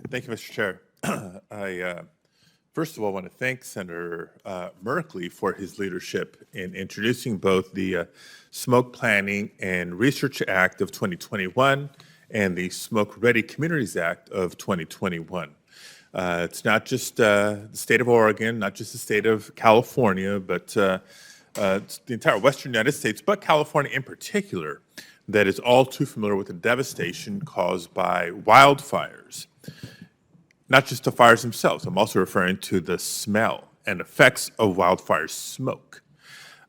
Thank you, Mr. Chair. I first of all want to thank Senator Merkley for his leadership in introducing both the Smoke Planning and Research Act of 2021 and the Smoke Ready Communities Act of 2021. It's not just the state of Oregon, not just the state of California, but it's the entire Western United States, but California in particular, that is all too familiar with the devastation caused by wildfires. Not just the fires themselves, I'm also referring to the smell and effects of wildfire smoke.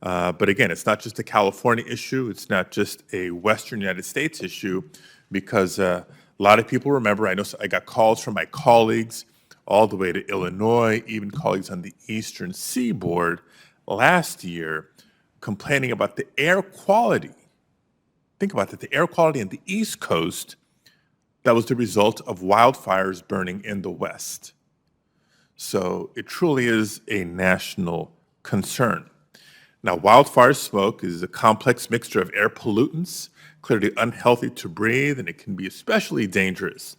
But again, it's not just a California issue, it's not just a Western United States issue, because a lot of people remember, I know I got calls from my colleagues all the way to Illinois, even colleagues on the Eastern Seaboard last year, complaining about the air quality. Think about that, the air quality on the East Coast that was the result of wildfires burning in the West. So it truly is a national concern. Now, wildfire smoke is a complex mixture of air pollutants, clearly unhealthy to breathe, and it can be especially dangerous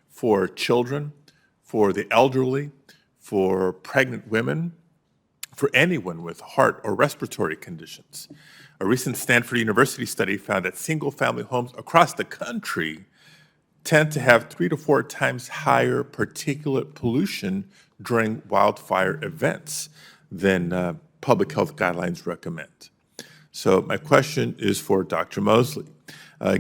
for children, for the elderly, for pregnant women, for anyone with heart or respiratory conditions. A recent Stanford University study found that single-family homes across the country tend to have 3 to 4 times higher particulate pollution during wildfire events than public health guidelines recommend. So my question is for Dr. Mosley.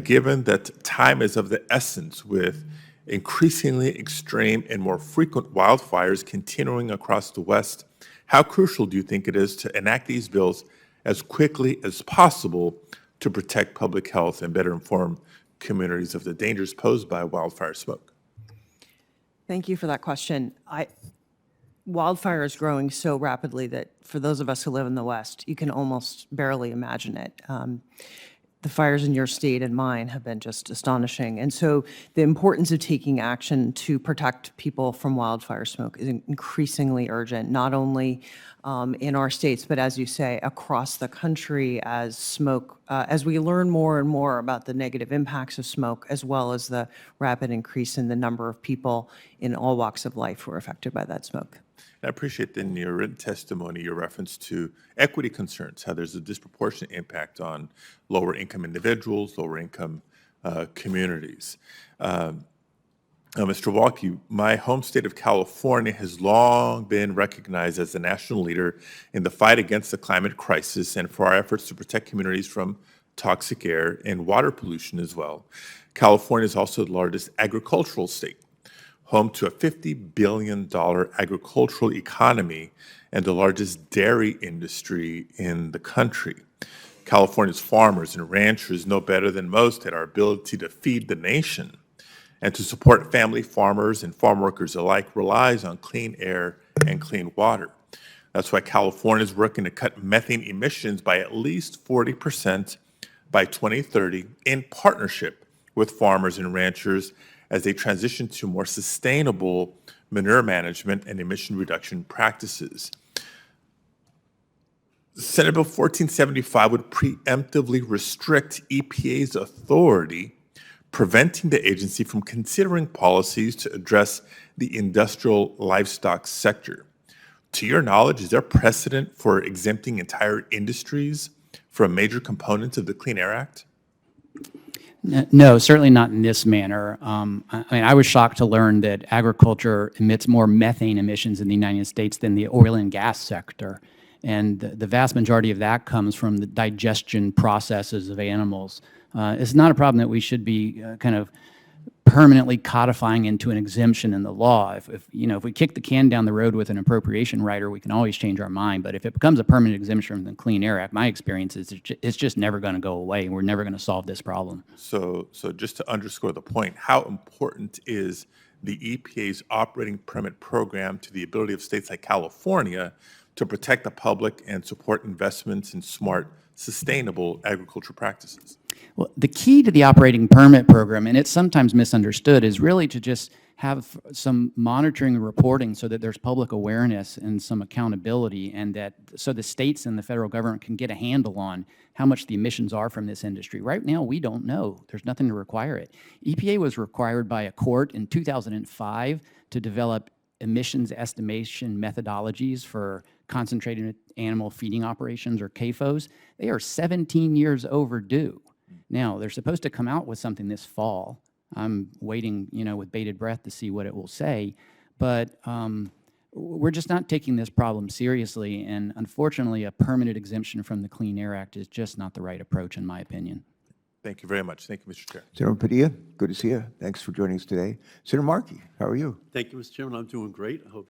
Given that time is of the essence with increasingly extreme and more frequent wildfires continuing across the West, how crucial do you think it is to enact these bills as quickly as possible to protect public health and better inform communities of the dangers posed by wildfire smoke? Thank you for that question. Wildfire is growing so rapidly that for those of us who live in the West, you can almost barely imagine it. The fires in your state and mine have been just astonishing. And so the importance of taking action to protect people from wildfire smoke is increasingly urgent, not only in our states, but as you say, across the country as smoke, as we learn more and more about the negative impacts of smoke, as well as the rapid increase in the number of people in all walks of life who are affected by that smoke. I appreciate in your written testimony your reference to equity concerns, how there's a disproportionate impact on lower income individuals, lower income communities. Mr. Walke, my home state of California has long been recognized as a national leader in the fight against the climate crisis and for our efforts to protect communities from toxic air and water pollution as well. California is also the largest agricultural state, home to a $50 billion agricultural economy and the largest dairy industry in the country. California's farmers and ranchers know better than most that our ability to feed the nation and to support family farmers and farm workers alike relies on clean air and clean water. That's why California is working to cut methane emissions by at least 40% by 2030 in partnership with farmers and ranchers as they transition to more sustainable manure management and emission reduction practices. Senate Bill 1475 would preemptively restrict EPA's authority, preventing the agency from considering policies to address the industrial livestock sector. To your knowledge, is there precedent for exempting entire industries from major components of the Clean Air Act? No, certainly not in this manner. I was shocked to learn that agriculture emits more methane emissions in the United States than the oil and gas sector. And the vast majority of that comes from the digestion processes of animals. It's not a problem that we should be kind of permanently codifying into an exemption in the law. If we kick the can down the road with an appropriation rider, we can always change our mind. But if it becomes a permanent exemption from the Clean Air Act, my experience is it's just never going to go away. We're never going to solve this problem. So just to underscore the point, how important is the EPA's operating permit program to the ability of states like California to protect the public and support investments in smart, sustainable agriculture practices? Well, the key to the operating permit program, and it's sometimes misunderstood, is really to just have some monitoring and reporting so that there's public awareness and some accountability, and that so the states and the federal government can get a handle on how much the emissions are from this industry. Right now, we don't know. There's nothing to require it. EPA was required by a court in 2005 to develop emissions estimation methodologies for concentrated animal feeding operations, or CAFOs. They are 17 years overdue. Now, they're supposed to come out with something this fall. I'm waiting, with bated breath to see what it will say. But we're just not taking this problem seriously. And unfortunately, a permanent exemption from the Clean Air Act is just not the right approach, in my opinion. Thank you very much. Thank you, Mr. Chair. Senator Padilla, good to see you. Thanks for joining us today. Senator Markey, how are you? Thank you, Mr. Chairman. I'm doing great. I hope